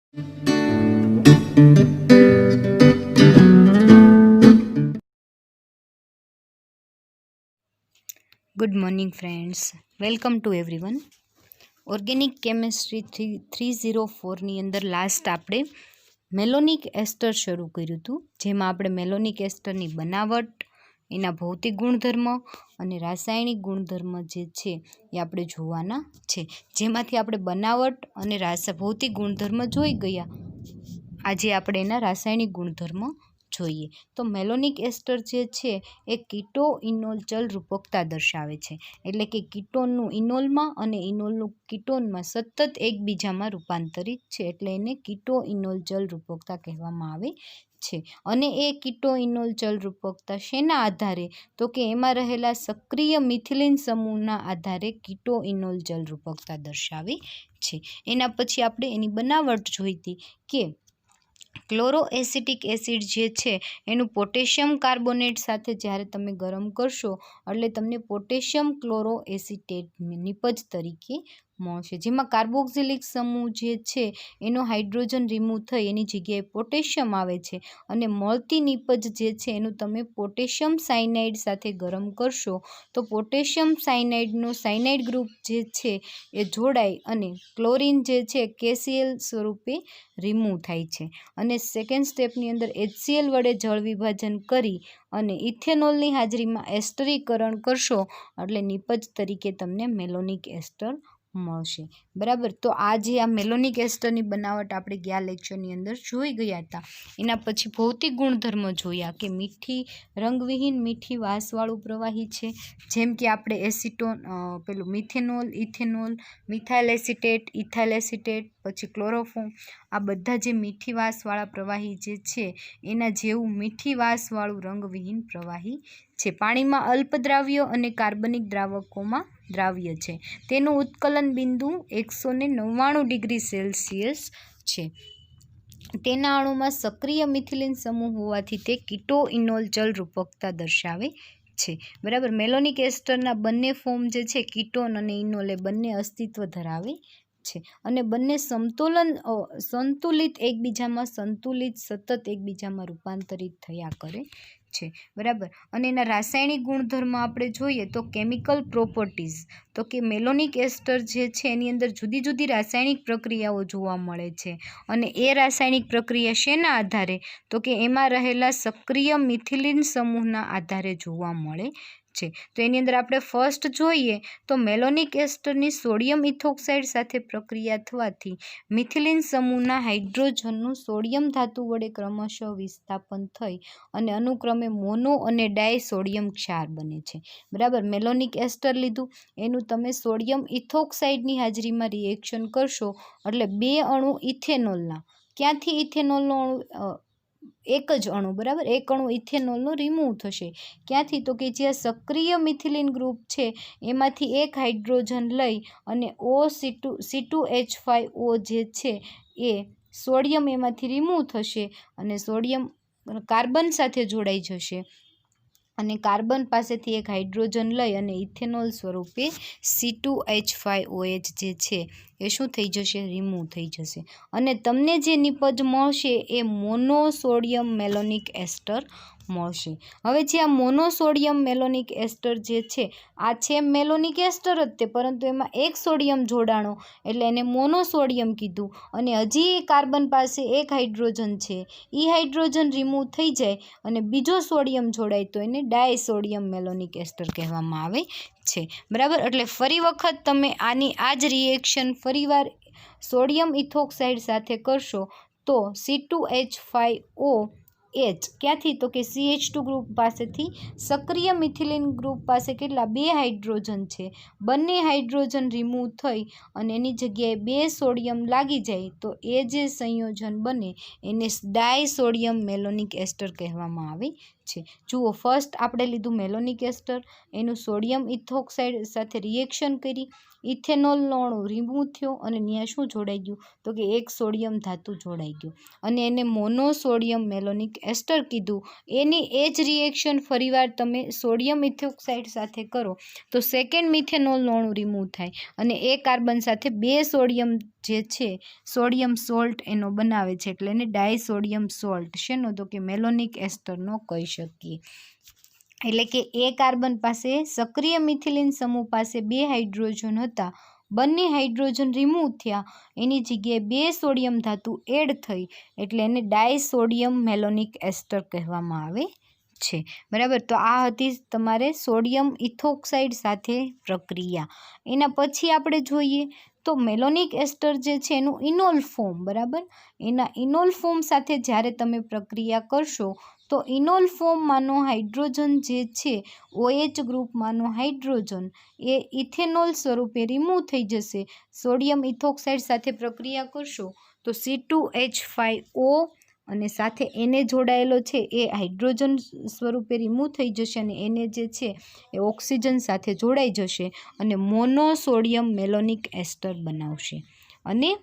Good morning friends, welcome to everyone. Organic chemistry 304ની અંદર last આપણે મેલોનિક એસ્ટર શરૂ કર્યું હતું, જેમાં આપણે મેલોનિક એસ્ટરની બનાવટ, એના ભૌતિક ગુણધર્મ અને રાસાયણિક ગુણધર્મ જે છે એ આપણે જોવાના છે. જેમાંથી આપણે બનાવટ અને ભૌતિક ગુણધર્મ જોઈ ગયા. આજે આપણે એના રાસાયણિક ગુણધર્મ જોઈએ. તો મેલોનિક એસ્ટર જે છે એ કીટો ઇનોલ ચલ રૂપકતા દર્શાવે છે. એટલે કે કીટોનનું ઇનોલમાં અને ઇનોલનું કીટોનમાં સતત એકબીજામાં રૂપાંતરિત છે, એટલે એને કીટો ઇનોલ ચલ રૂપકતા કહેવામાં આવે છે. અને એ કીટો ઇનોલ ચલ રૂપકતા શેના આધારે? તો કે એમાં રહેલા સક્રિય મિથિલિન સમૂહના આધારે કીટો ઇનોલ ચલ રૂપકતા દર્શાવે છે. એના પછી આપણે એની બનાવટ જોઈ હતી કે ક્લોરોએસિટિક એસિડ જે છે એનું પોટેશિયમ કાર્બોનેટ સાથે જ્યારે તમે ગરમ કરશો એટલે તમને પોટેશિયમ ક્લોરોએસિટેટ નિપજ તરીકે મળશે, જેમાં કાર્બોક્સિલિક સમૂહ જે છે એનો હાઇડ્રોજન રિમૂવ થઈ એની જગ્યાએ પોટેશિયમ આવે છે, અને મળતી નિપજ જે છે એનું તમે પોટેશિયમ સાયનાઇડ સાથે ગરમ કરશો તો પોટેશિયમ સાયનાઇડનો સાયનાઇડ ગ્રુપ જે છે એ જોડાય અને ક્લોરિન જે છે KCl સ્વરૂપે રિમૂવ થાય છે. અને સેકન્ડ સ્ટેપની અંદર HCl વડે જળ વિભાજન કરી અને ઇથેનોલની હાજરીમાં એસ્ટરીકરણ કરશો એટલે નિપજ તરીકે તમને મેલોનિક એસ્ટર મળશે. બરાબર. તો આ જે આ મેલોનિક એસ્ટરની બનાવટ આપણે ગયા લેક્ચરની અંદર જોઈ ગયા હતા. એના પછી ભૌતિક ગુણધર્મ જોયા કે મીઠી રંગવિહીન મીઠી વાસવાળું પ્રવાહી છે, જેમ કે આપણે એસિટોન પેલું methanol, ethanol, methyl acetate, ethyl acetate, પછી ક્લોરોફોર્મ, આ બધા જે મીઠી વાસવાળા પ્રવાહી જે છે એના જેવું મીઠી વાસવાળું રંગવિહીન પ્રવાહી છે. પાણીમાં અલ્પદ્રાવ્ય અને કાર્બનિક દ્રાવકોમાં દ્રાવ્ય છે. તેનું ઉત્કલન બિંદુ 199 ડિગ્રી સેલ્સિયસ છે. તેના અણુમાં સક્રિય મિથિલિન સમૂહ હોવાથી તે કીટો ઇનોલ ચલ રૂપકતા દર્શાવે છે. બરાબર. મેલોનિક એસ્ટરના બંને ફોર્મ જે છે કીટોન અને ઇનોલ એ બંને અસ્તિત્વ ધરાવે છે, અને બંને સંતુલિત એકબીજામાં સતત એકબીજામાં રૂપાંતરિત થયા કરે છે. બરાબર. અને એના રાસાયણિક ગુણધર્મ આપણે જોઈએ તો કેમિકલ પ્રોપર્ટીઝ, તો કે મેલોનિક એસ્ટર જે છે એની અંદર જુદી જુદી રાસાયણિક પ્રક્રિયાઓ જોવા મળે છે, અને એ રાસાયણિક પ્રક્રિયા શેના આધારે? તો કે એમાં રહેલા સક્રિય મિથિલિન સમૂહના આધારે જોવા મળે છે. તો એની અંદર આપણે ફર્સ્ટ જોઈએ તો મેલોનિક એસ્ટરની સોડિયમ ઇથોક્સાઇડ સાથે પ્રક્રિયા થવાથી મિથિલિન સમૂહના હાઇડ્રોજનનું સોડિયમ ધાતુ વડે ક્રમશઃ વિસ્થાપન થઈ અને અનુક્રમે મોનો અને ડાય સોડિયમ ક્ષાર બને છે. બરાબર. મેલોનિક એસ્ટર લીધું, એનું તમે સોડિયમ ઇથોક્સાઇડની હાજરીમાં રિએક્શન કરશો એટલે બે અણુ ઇથેનોલના, ક્યાંથી ઇથેનોલનો અણુ? એક જ અણુ. બરાબર. એક અણુ ઇથેનોલનો રિમૂવ થશે. ક્યાંથી? તો કે જ્યાં સક્રિય મિથિલિન ગ્રુપ છે એમાંથી એક હાઇડ્રોજન લઈ અને C2H5O જે છે એ સોડિયમ એમાંથી રિમૂવ થશે અને સોડિયમ કાર્બન સાથે જોડાઈ જશે, અને કાર્બન પાસેથી એક હાઇડ્રોજન લઈ અને ઇથેનોલ સ્વરૂપે C2H5OH જે છે એ શું થઈ જશે? રિમૂવ થઈ જશે, અને તમને જે નિપજ મળશે એ મોનોસોડિયમ મેલોનિક એસ્ટર મળશે. હવે જે આ મોનોસોડિયમ મેલોનિક એસ્ટર જે છે આ છે મેલોનિક એસ્ટર જ તે, પરંતુ એમાં એક સોડિયમ જોડાણો એટલે એને મોનોસોડિયમ કીધું, અને હજી કાર્બન પાસે એક હાઇડ્રોજન છે, એ હાઇડ્રોજન રિમૂવ થઈ જાય અને બીજો સોડિયમ જોડાય તો એને ડાયસોડિયમ મેલોનિક એસ્ટર કહેવામાં આવે છે. બરાબર. એટલે ફરી વખત તમે આની આ જ રિએક્શન ફરીવાર સોડિયમ ઇથોક્સાઇડ સાથે કરશો તો C2H5OH ક્યાંથી? તો કે CH2 ગ્રુપ પાસેથી સક્રિય મિથિલિન ગ્રુપ પાસે કેટલા? બે હાઇડ્રોજન છે. બંને હાઇડ્રોજન રિમૂવ થઈ અને એની જગ્યાએ બે સોડિયમ લાગી જાય તો એ જે સંયોજન બને એને ડાયસોડિયમ મેલોનિક એસ્ટર કહેવામાં આવે छे। जुओ फर्स्ट आपणे लीधुं मेलोनिक एस्टर, एनुं सोडियम इथोक्साइड साथे रिएक्शन करी, इथेनोलनो अणु रिमूव थयो अने न्या शुं जोड़ाई गयुं तो कि एक सोडियम धातु जोड़ाई गयुं अने एने मोनोसोडियम मेलोनिक एस्टर कीधुं। एनी एज रिएक्शन फरीवार तमे सोडियम इथोक्साइड साथे करो तो सेकेंड मिथेनोलनो अणु रिमूव थाय अने ए कार्बन साथे बे सोडियम जे छे सोडियम सोल्ट एनो बनावे छे एटले एने डायसोडियम सोल्ट शेनो तो कि मेलोनिक एस्टरनो कही शकीए। एटले के ए कार्बन पासे सक्रिय मिथिलीन समूह पासे बे हाइड्रोजन हता, बंने हाइड्रोजन रिमूव थया, एनी जग्याए बे सोडियम धातु एड थई एटले एने डायसोडियम मेलोनिक एस्टर कहेवामां आवे छे। बराबर, तो आ हती तमारे सोडियम इथोक्साइड साथे प्रक्रिया। एना पछी आपणे जोईए तो मेलोनिक एस्टर जे छे एनुं इनोल फॉर्म, बराबर, एना इनोल फॉर्म साथे ज्यारे तमे प्रक्रिया करशो तो इनोल फॉर्म मानो हाइड्रोजन जे छे OH ग्रुप मानो हाइड्रोजन ए इथेनोल स्वरूपे रिमूव थई जशे। सोडियम इथोक्साइड साथे प्रक्रिया करशो तो C2H5O अने साथे एने जोड़ायेलो छे ए हाइड्रोजन स्वरूपे रिमूव थई जशे अने एने जे छे ए ऑक्सिजन साथे जोड़ाई जशे अने मोनोसोडियम मेलोनिक एस्टर बनावशे अने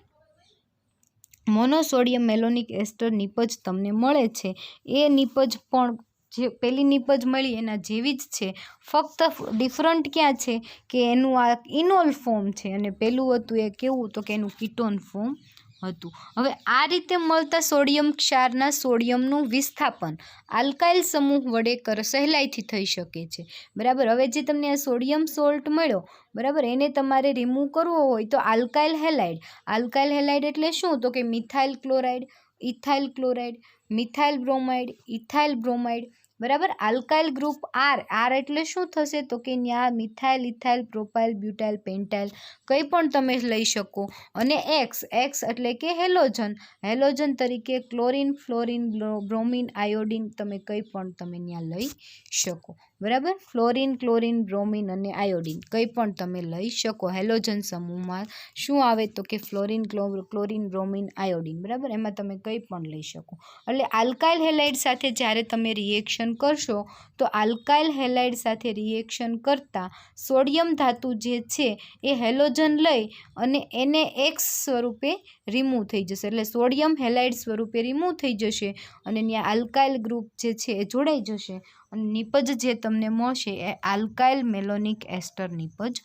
मोनोसोडियम मेलोनिक एस्टर निपज तमने मळे छे। ए निपज पण जे पेली निपज मळी एना जेवी ज छे, फक्त डिफरंट क्या छे के एनुं आ इनोल फॉर्म छे अने पेलुं हतुं ए केवुं तो के एनुं कीटोन फॉर्म हतुं। हवे आ रीते मळता सोडियम क्षारना सोडियमनुं विस्थापन आल्काइल समूह वडे सहेलाईथी थई शके छे। बराबर, हवे जे तमने आ सोडियम सोल्ट मळ्यो, बराबर, एने तमारे रिमूव करवो होय तो आल्काइल हेलाइड। आल्काइल हेलाइड एटले शुं तो के methyl chloride, ethyl chloride, methyl bromide, ethyl bromide, बराबर। आल्काइल ग्रुप आर, आर एटले शुं थशे तो के न्या methyl, ethyl, propyl, butyl, pentyl कई पण तमे लई शको अने एक्स, एक्स एटले के हेलोजन, हेलोजन तरीके क्लोरीन, फ्लोरीन, ब्रोमीन, आयोडीन तमे कई पण तमे न्या लई शको। बराबर, फ्लोरीन, क्लोरीन, ब्रोमीन अने आयोडीन कई पण तमे लई शको। हेलोजन समूहमां शुं आवे तो के फ्लोरीन, क्लोरीन, ब्रोमीन, आयोडीन, बराबर, एमां तमे कई पण लई शको। एटले आल्काइल हेलाइड साथे ज्यारे तमे रिएक्शन करशो तो आल्काइल हेलाइड साथे रिएक्शन करता सोडियम धातु जे छे ए हेलोजन लई अने एने एक्स स्वरूपे रिमूव थई जशे एटले सोडियम हेलाइड स्वरूपे रिमूव थई जशे अने न्या आल्काइल ग्रुप जे छे ए जोड़ाई जशे अने निपज जे तमने मळशे ए आल्काइल मेलोनिक एस्टर निपज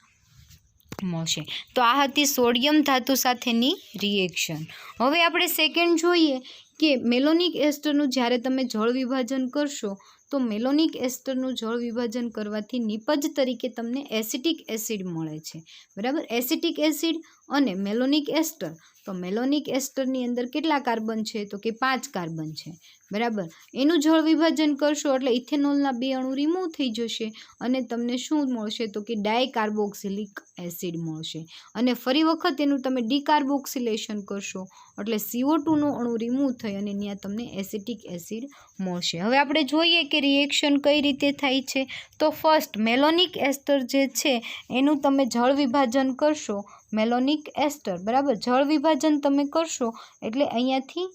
मळशे। तो आ हती सोडियम धातु साथेनी रिएक्शन। हवे आपणे सेकेंड जोईए के मेलोनिक एस्टरनुं ज्यारे तमे जळ विभाजन करशो तो मेलोनिक एस्टरनुं जळ विभाजन करवाथी निपज तरीके तमने एसिटिक एसिड मळे छे। बराबर, एसिटिक एसिड अने मेलोनिक एस्टर, तो मेलोनिक एस्टरनी अंदर केटला कार्बन छे तो के 5 कार्बन छे। बराबर, एनुं जळ विभाजन करशो एटले इथेनोलना 2 अणु रिमूव थई जशे अने तमने शुं मळशे तो के डायकार्बोक्सिलिक एसिड मळशे अने फरी वखत एनुं तमे डिकार्बोक्सिलेशन करशो एटले CO2 नो अणु रिमूव थई अने न्या तमने एसिटिक एसिड मळशे। हवे आपणे जोईए के रिएक्शन कई रीते थाय छे तो फर्स्ट मेलोनिक एस्टर जे छे एनुं तमे जळ विभाजन करशो, मेलोनिक एस्टर, बराबर, जळ विभाजन तमे करशो एटले अहींयाथी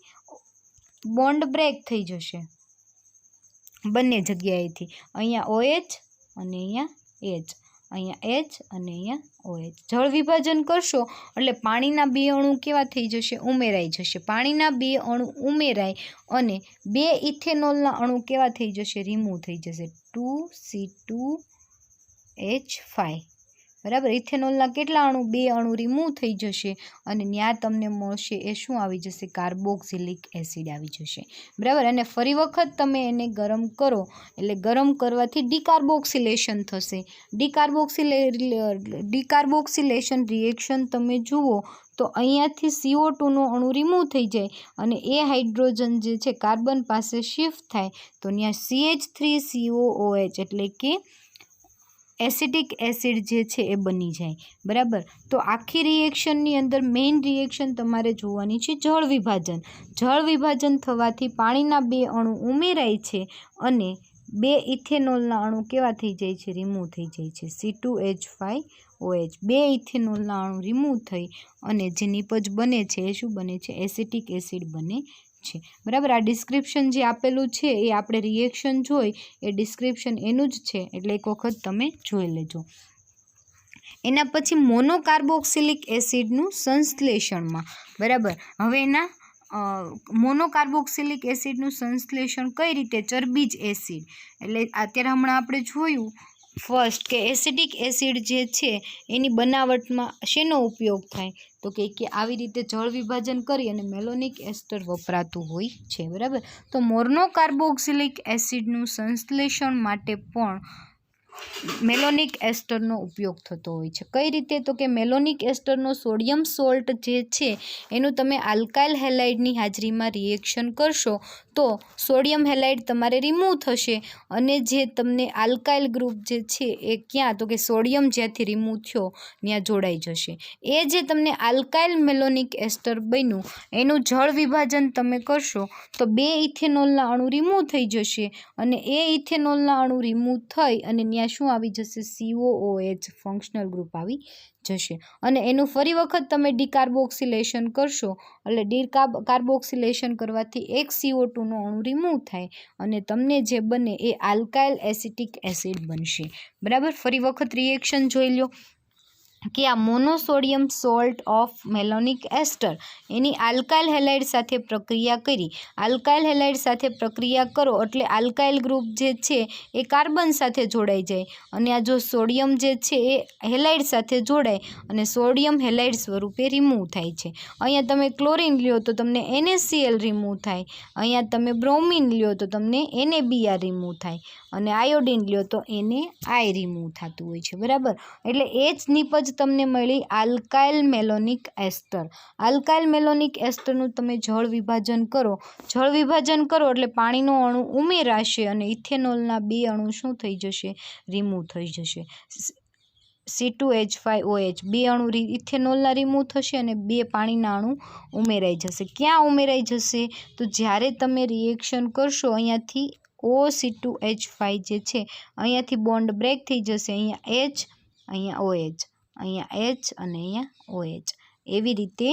बॉन्ड ब्रेक थई जशे बंने जग्याएथी, अहींया OH अने अहींया H, अहींया H अने अहींया OH। जळ विभाजन करशो एटले पाणीना 2 अणु केवा थई जशे, उमेराई जशे। पाणीना 2 अणु उमेराय अने 2 इथेनोलना अणु केवा थई जशे, रिमूव थई जशे, 2C2H5। बराबर, इथेनोलना केटला अणु, 2 अणु रिमूव थई जशे अने न्या तमने मळशे ए शुं आवी जशे, कार्बोक्सिलिक एसिड आवी जशे। बराबर, अने फरी वखत तमे एने गरम करो एटले गरम करवाथी डिकार्बोक्सिलेशन थशे। डिकार्बोक्सिलेशन रिएक्शन तमे जुओ तो अहींयाथी CO2 नो अणु रिमूव थई जाय अने ए हाइड्रोजन जे छे कार्बन पासे शिफ्ट थाय तो न्या CH3COOH एटले के एसिटिक एसिड जे छे ए बनी जाए। बराबर, तो आखी रिएक्शननी अंदर मेन रिएक्शन तमारे जोवानी छे जळ विभाजन। जळ विभाजन थवाथी पाणीना 2 अणु उमेराय छे अने 2 इथेनोलना अणु केवा थई जाय छे, रिमूव थई जाय छे, C2H5OH। 2 इथेनोलना अणु रिमूव थई अने जे निपज बने छे ए शुं बने छे, एसिटिक एसिड बने છે બરાબર। આ ડિસ્ક્રિપ્શન જે આપેલું છે એ આપણે રિએક્શન જોઈ એ ડિસ્ક્રિપ્શન એનું જ છે, એટલે એક વખત તમે જોઈ લેજો। એના પછી મોનોકાર્બોક્સિલિક એસિડનું સંશ્લેષણમાં બરાબર। હવે એના મોનોકાર્બોક્સિલિક એસિડનું સંશ્લેષણ કઈ રીતે, ચરબીજ એસિડ, એટલે અત્યારે હમણાં આપણે જોયું ફર્સ્ટ કે એસિડિક એસિડ જે છે એની બનાવટમાં શેનો ઉપયોગ થાય, તો કે આવી રીતે જળ વિભાજન કરી અને મેલોનિક એસ્ટર વપરાતું હોય છે બરાબર। તો મોનોકાર્બોક્સિલિક એસિડનું સંશ્લેષણ માટે પણ મેલોનિક એસ્ટરનો ઉપયોગ થતો હોય છે। કઈ રીતે, તો કે મેલોનિક એસ્ટરનો સોડિયમ સોલ્ટ જે છે એનું તમે આલ્કાઇલ હેલાઇડની હાજરીમાં રિએક્શન કરશો તો સોડિયમ હેલાઇડ તમારે રિમૂવ થશે અને જે તમને આલ્કાઇલ ગ્રુપ જે છે એ ક્યાં, તો કે સોડિયમ જ્યાંથી રિમૂવ થયો ત્યાં જોડાઈ જશે। એ જે તમને આલ્કાઇલ મેલોનિક એસ્ટર બન્યું એનું જળ વિભાજન તમે કરશો તો 2 ઇથેનોલના અણુ રિમૂવ થઈ જશે અને એ ઇથેનોલના અણુ રિમૂવ થઈ અને ત્યાં શું આવી જશે, COOH ફંક્શનલ ગ્રુપ આવી જશે અને એનું ફરી વખત તમે ડીકાર્બોક્સિલેશન કરશો એટલે ડીકાર્બોક્સિલેશન કરવાથી એક CO2નો અણુ રિમૂવ થાય અને તમને જે બને એ આલ્કાઇલ એસિટિક એસિડ બનશે બરાબર। ફરી વખત રિએક્શન જોઈ લો કે આ monosodium salt of malonic ester એની આલ્કાઇલ હેલાઇડ સાથે પ્રક્રિયા કરી, આલ્કાઇલ હેલાઇડ સાથે પ્રક્રિયા કરો એટલે આલ્કાઇલ ગ્રુપ જે છે એ કાર્બન સાથે જોડાઈ જાય અને આ જો સોડિયમ જે છે એ હેલાઇડ સાથે જોડાય અને સોડિયમ હેલાઇડ સ્વરૂપે રિમૂવ થાય છે। અહીંયા તમે ક્લોરિન લ્યો તો તમને NaCl રિમૂવ થાય, અહીંયા તમે બ્રોમિન લ્યો તો તમને NaBr રિમૂવ થાય અને આયોડિન લ્યો તો NaI રિમૂવ થતું હોય છે બરાબર। એટલે એ જ નિપજ તમને મળી આલ્કાઇલ મેલોનિક એસ્ટર। આલ્કાઇલ મેલોનિક એસ્ટરનું તમે જળ વિભાજન કરો, જળ વિભાજન કરો એટલે પાણીનો અણુ ઉમેરાશે અને ઇથેનોલના 2 અણુ શું થઈ જશે, રિમૂવ થઈ જશે। C2H5OH 2 અણુ ઇથેનોલના રિમૂવ થશે અને 2 પાણીના અણુ ઉમેરાઈ જશે। ક્યાં ઉમેરાઈ જશે, તો જ્યારે તમે રિએક્શન કરશો અહીંયાથી OC2H5 જે છે અહીંયાથી બોન્ડ બ્રેક થઈ જશે, અહીંયા H, અહીંયા OH, અહીંયા H અને અહીંયા OH, એવી રીતે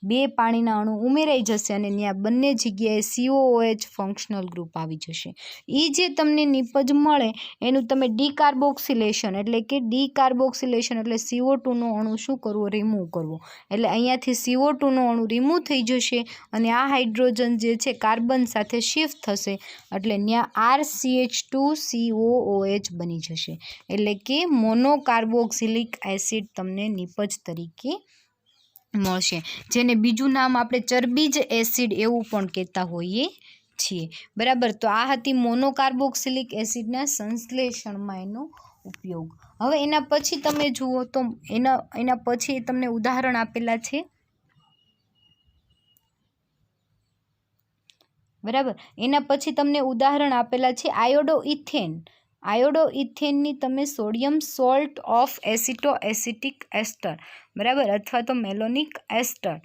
2 પાણીના અણુ ઉમેરાઈ જશે અને ત્યાં બંને જગ્યાએ COOH ફંક્શનલ ગ્રુપ આવી જશે। એ જે તમને નિપજ મળે એનું તમે ડીકાર્બોક્સિલેશન એટલે કે CO2નો અણુ શું કરવો, રિમૂવ કરવો, એટલે અહીંયાથી CO2નો અણુ રિમૂવ થઈ જશે અને આ હાઇડ્રોજન જે છે કાર્બન સાથે શિફ્ટ થશે એટલે ત્યાં RCH2COOH બની જશે એટલે કે મોનોકાર્બોક્સિલિક એસિડ તમને નિપજ તરીકે મળશે, જેને બીજું નામ આપણે ચરબીજ એસિડ એવું પણ કહેતા હોઈએ છીએ બરાબર। તો આ હતી મોનોકાર્બોક્સિલિક એસિડના સંશ્લેષણમાં એનો ઉપયોગ। હવે એના પછી તમે જુઓ તો એના પછી તમને ઉદાહરણ આપેલા છે બરાબર। એના પછી તમને ઉદાહરણ આપેલા છે આયોડોઇથેન। આયોડોઇથેનની તમે સોડિયમ સોલ્ટ ઓફ એસિટોએસિટિક એસ્ટર બરાબર અથવા તો મેલોનિક એસ્ટર।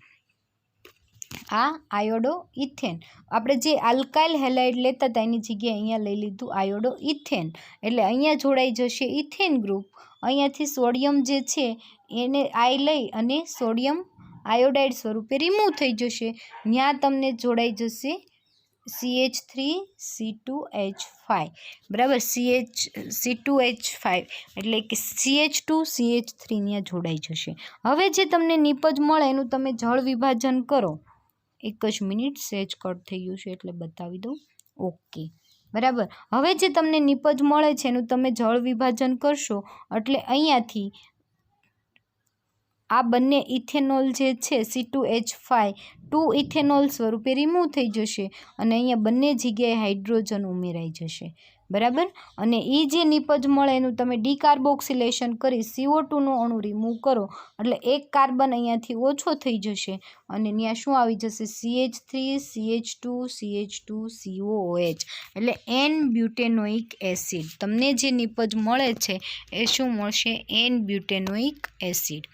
આ આયોડોઇથેન આપણે જે આલ્કાઇલ હેલાઇડ લેતા હતા એની જગ્યાએ અહીંયા લઈ લીધું આયોડોઇથેન એટલે અહીંયા જોડાઈ જશે ઇથેન ગ્રુપ, અહીંયાથી સોડિયમ જે છે એને આઈ લઈ અને સોડિયમ આયોડાઇડ સ્વરૂપે રિમૂવ થઈ જશે, ત્યાં તમને જોડાઈ જશે CH3C2H5 બરાબર, C2H5 એટલે કે CH2CH3 ત્યાં જોડાઈ જશે। હવે જે તમને નિપજ મળે એનું તમે જળ વિભાજન કરો, એક જ મિનિટ સેજ કટ થઈ ગયું છે એટલે બતાવી દઉં, ઓકે બરાબર। હવે જે તમને નિપજ મળે છે એનું તમે જળ વિભાજન કરશો એટલે અહીંયાથી આ બંને ઇથેનોલ જે છે C2H5 2 ઇથેનોલ સ્વરૂપે રિમૂવ થઈ જશે અને અહીંયા બંને જગ્યાએ હાઇડ્રોજન ઉમેરાઈ જશે બરાબર। અને એ જે નિપજ મળે એનું તમે ડીકાર્બોક્સિલેશન કરી CO2નો અણુ રિમૂવ કરો એટલે એક કાર્બન અહીંયાથી ઓછો થઈ જશે અને ત્યાં શું આવી જશે, CH3CH2CH2COOH એટલે N-બ્યુટેનોઇક એસિડ। તમને જે નિપજ મળે છે એ શું મળશે, N-બ્યુટેનોઇક એસિડ।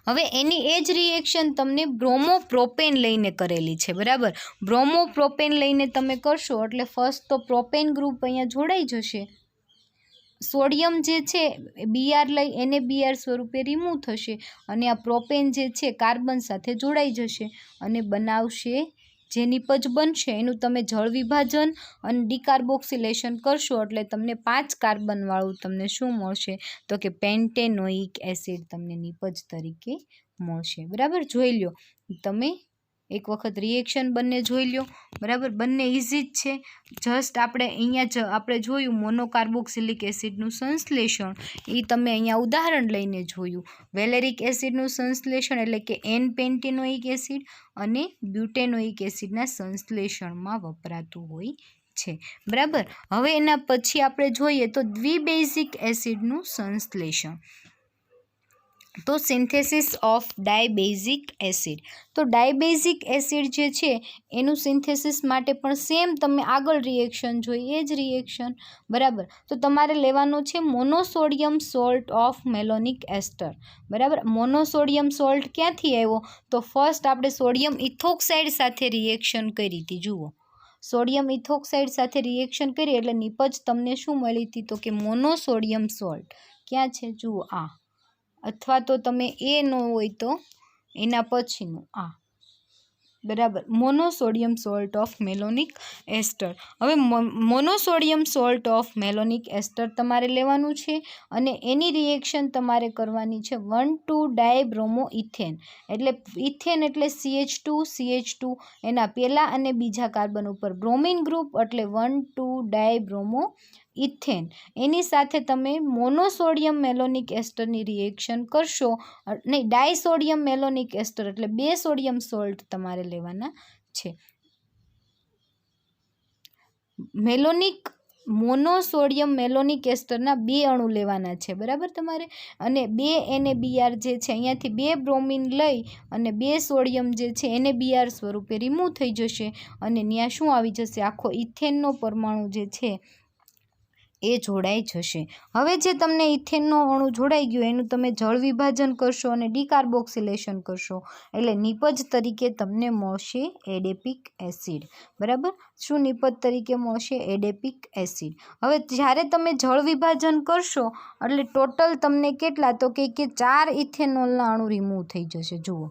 હવે એની એ જ રિએક્શન તમને બ્રોમોપ્રોપેન લઈને કરેલી છે બરાબર। બ્રોમોપ્રોપેન લઈને તમે કરશો એટલે ફર્સ્ટ તો પ્રોપેન ગ્રુપ અહીંયા જોડાઈ જશે, સોડિયમ જે છે Br લઈ NaBr સ્વરૂપે રિમૂવ થશે અને આ પ્રોપેન જે છે કાર્બન સાથે જોડાઈ જશે અને બનાવશે જે નિપજ બનશે એનું તમે જળ વિભાજન અને ડીકાર્બોક્સિલેશન કરશો એટલે તમને 5 કાર્બનવાળું તમને શું મળશે તો કે પેન્ટેનોઇક એસિડ તમને નિપજ તરીકે મળશે। બરાબર, જોઈ લો તમે એક વખત રિએક્શન બંને જોઈ લો। બરાબર, બંને ઇઝી જ છે। જસ્ટ આપણે અહીંયા જ આપણે જોયું મોનોકાર્બોક્સિલિક એસિડનું સંશ્લેષણ, એ તમે અહીંયા ઉદાહરણ લઈને જોયું। વેલેરિક એસિડનું સંશ્લેષણ એટલે કે એન પેન્ટેનોઇક એસિડ અને બ્યુટેનોઇક એસિડના સંશ્લેષણમાં વપરાતું હોય છે। બરાબર, હવે એના પછી આપણે જોઈએ તો દ્વિબેઝિક એસિડનું સંશ્લેષણ, તો સિન્થેસિસ ઓફ ડાયબેઝિક એસિડ। તો ડાયબેઝિક એસિડ જે છે એનું સિન્થેસિસ માટે પણ સેમ તમે આગળ રિએક્શન જોઈ એ જ રિએક્શન। બરાબર, તો તમારે લેવાનું છે મોનોસોડિયમ સોલ્ટ ઓફ મેલોનિક એસ્ટર। બરાબર, મોનોસોડિયમ સોલ્ટ ક્યાંથી આવ્યો તો ફર્સ્ટ આપણે સોડિયમ ઇથોક્સાઇડ સાથે રિએક્શન કરી હતી। જુઓ, સોડિયમ ઇથોક્સાઇડ સાથે રિએક્શન કરી એટલે નિપજ તમને શું મળી હતી તો કે મોનોસોડિયમ સોલ્ટ। ક્યાં છે જુઓ આ, અથવા તો તમે એ ન હોય તો એના પછીનું આ। બરાબર, મોનોસોડિયમ સોલ્ટ ઓફ મેલોનિક એસ્ટર। હવે મોનોસોડિયમ સોલ્ટ ઓફ મેલોનિક એસ્ટર તમારે લેવાનું છે અને એની રિએક્શન તમારે કરવાની છે 1,2-ડાયબ્રોમો ઇથેન। એટલે ઇથેન એટલે CH2 એના પહેલા અને બીજા કાર્બન ઉપર બ્રોમિન ગ્રુપ એટલે 1,2-ડાયબ્રોમો ઇથેન, એની સાથે તમે મોનોસોડિયમ મેલોનિક એસ્ટરની રિએક્શન કરશો, નહીં ડાયસોડિયમ મેલોનિક એસ્ટર એટલે 2 સોડિયમ સોલ્ટ તમારે લેવાના છે। મોનોસોડિયમ મેલોનિક એસ્ટરના 2 અણુ લેવાના છે। બરાબર, તમારે અને 2 NaBr જે છે અહીંયાથી 2 બ્રોમિન લઈ અને 2 સોડિયમ જે છે NaBr સ્વરૂપે રિમૂવ થઈ જશે અને ત્યાં શું આવી જશે આખો ઇથેનનો પરમાણુ જે છે એ જોડાઈ જશે। હવે જે તમને ઇથેનનો અણુ જોડાઈ ગયો એનું તમે જળ વિભાજન કરશો અને ડીકાર્બોક્સિલેશન કરશો એટલે નિપજ તરીકે તમને મળશે એડેપિક એસિડ। બરાબર, શું નિપજ તરીકે મળશે એડેપિક એસિડ। હવે જ્યારે તમે જળ વિભાજન કરશો એટલે ટોટલ તમને કેટલા તો કે 4 ઇથેનોલના અણુ રિમૂવ થઈ જશે। જુઓ,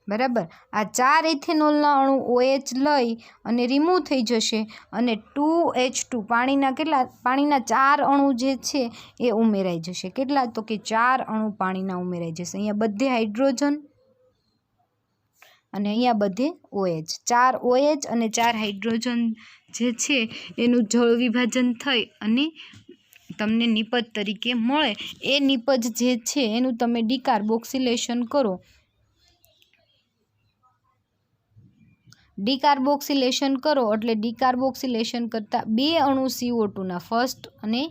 બરાબર, આ 4 ઇથેનોલના અણુ OH લઈ અને રિમૂવ થઈ જશે અને 2H2 પાણીના 4 અણુ જે છે એ ઉમેરાઈ જશે। કેટલા તો કે 4 અણુ પાણીના ઉમેરાઈ જશે। અહીંયા બધે હાઇડ્રોજન અને અહીંયા બધે OH, 4 OH અને 4 હાઇડ્રોજન જે છે એનું જળ વિભાજન થઈ અને તમને નિપજ તરીકે મળે। એ નિપજ જે છે એનું તમે ડીકાર્બોક્સિલેશન કરો। ડીકાર્બોક્સિલેશન કરો એટલે ડીકાર્બોક્સિલેશન કરતાં 2 અણુ CO2ના ફર્સ્ટ અને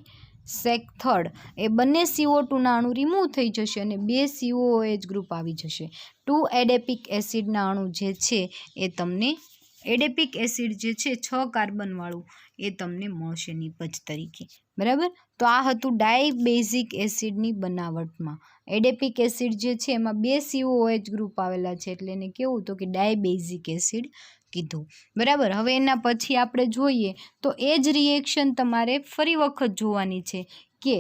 થર્ડ એ બંને CO2ના અણુ રિમૂવ થઈ જશે અને 2 COOH ગ્રુપ આવી જશે। 2 એડેપિક એસિડના અણુ જે છે એ તમને એડેપિક એસિડ જે છે 6 કાર્બનવાળું એ તમને મળશે નિપજ તરીકે। બરાબર, તો આ હતું ડાયબેઝિક એસિડની બનાવટમાં। એડેપિક એસિડ જે છે એમાં 2 COOH ગ્રુપ આવેલા છે એટલે એને કેવું તો કે ડાયબેઝિક એસિડ કીધું। બરાબર, હવે એના પછી આપણે જોઈએ તો એ જ રિએક્શન તમારે ફરી વખત જોવાની છે કે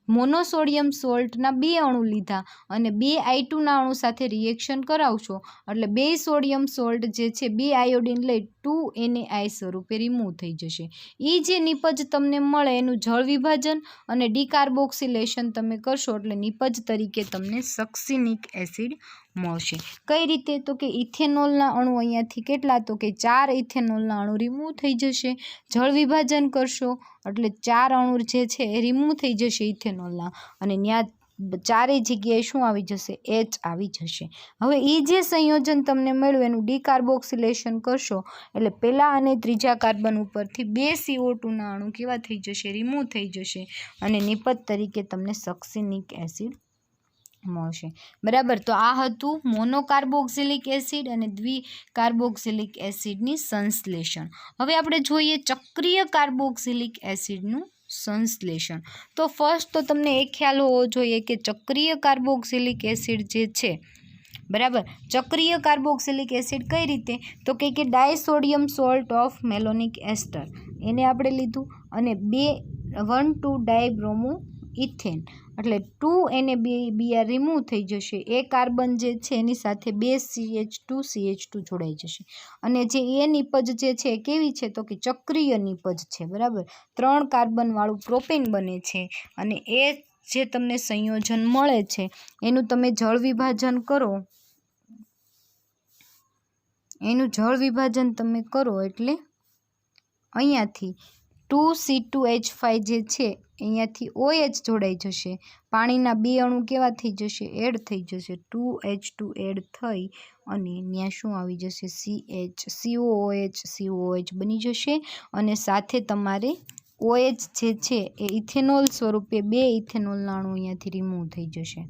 મોનોસોડિયમ સોલ્ટના 2 અણુ લીધા અને 2 I2ના અણુ સાથે રિએક્શન કરાવશો એટલે 2 સોડિયમ સોલ્ટ જે છે 2 આયોડિન લઈ 2 NaI સ્વરૂપે રિમૂવ થઈ જશે। એ જે નિપજ તમને મળે એનું જળ વિભાજન અને ડીકાર્બોક્સિલેશન તમે કરશો એટલે નિપજ તરીકે તમને સક્સિનિક એસિડ મળશે। કઈ રીતે તો કે ઇથેનોલના અણુ અહીંયાથી કેટલા તો કે 4 ઇથેનોલના અણુ રિમૂવ થઈ જશે। જળ વિભાજન કરશો એટલે 4 અણુ જે છે એ રિમૂવ થઈ જશે ઇથેનોલના અને ત્યાં 4 જગ્યાએ શું આવી જશે H આવી જશે। હવે એ જે સંયોજન તમને મળ્યું એનું ડીકાર્બોક્સિલેશન કરશો એટલે પહેલા અને ત્રીજા કાર્બન ઉપરથી 2 CO2ના અણુ કેવા થઈ જશે રિમૂવ થઈ જશે અને નિપજ તરીકે તમને સક્સિનિક એસિડ મળશે। બરાબર, તો આ હતું મોનોકાર્બોક્સિલિક એસિડ અને દ્વિકાર્બોક્સિલિક એસિડની સંશ્લેષણ। હવે આપણે જોઈએ ચક્રીય કાર્બોક્સિલિક એસિડનું સંશ્લેષણ। તો ફર્સ્ટ તો તમને એ ખ્યાલ હોવો જોઈએ કે ચક્રીય કાર્બોક્સિલિક એસિડ જે છે, બરાબર, ચક્રીય કાર્બોક્સિલિક એસિડ કઈ રીતે તો કે ડાયસોડિયમ સોલ્ટ ઓફ મેલોનિક એસ્ટર એને આપણે લીધું અને 1,2-ડાયબ્રોમો ઇથેન એટલે 2 NaBr રિમૂવ થઈ જશે. એ કાર્બન જે છે એની સાથે 2 CH2 જોડાઈ જશે. અને જે એ નિપજ જે છે એ કેવી છે તો કે ચક્રીય નિપજ છે, બરાબર. 3 કાર્બનવાળું પ્રોપેન બને છે અને એ જે તમને સંયોજન મળે છે એનું તમે જળ વિભાજન તમે કરો એટલે અહીંયાથી 2C2H5 જે છે અહીંયાથી OH જોડાઈ જશે. પાણીના 2 અણુ કેવા થઈ જશે? એડ થઈ જશે. 2H2 એડ થઈ અને ત્યાં શું આવી જશે? COOH બની જશે. અને સાથે તમારે OH જે છે એ ઇથેનોલ સ્વરૂપે 2 ઇથેનોલના અણુ અહીંયાથી રિમૂવ થઈ જશે.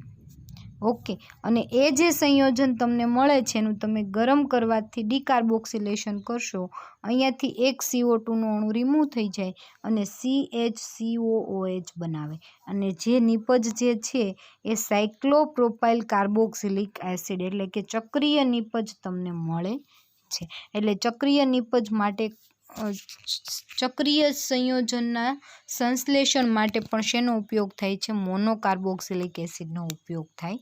ઓકે. અને એ જે સંયોજન તમને મળે છે એનું તમે ગરમ કરવાથી ડીકાર્બોક્સિલેશન કરશો. અહીંયાથી એક CO2નું અણુ રિમૂવ થઈ જાય અને CHCOOH બનાવે. અને જે નિપજ જે છે એ સાયક્લોપ્રોપાઇલ કાર્બોક્સિલિક એસિડ એટલે કે ચક્રીય નિપજ તમને મળે છે. એટલે ચક્રીય નિપજ માટે ચક્રીય સંયોજનના સંશ્લેષણ માટે પણ શેનો ઉપયોગ થાય છે? મોનોકાર્બોક્સિલિક એસિડનો ઉપયોગ થાય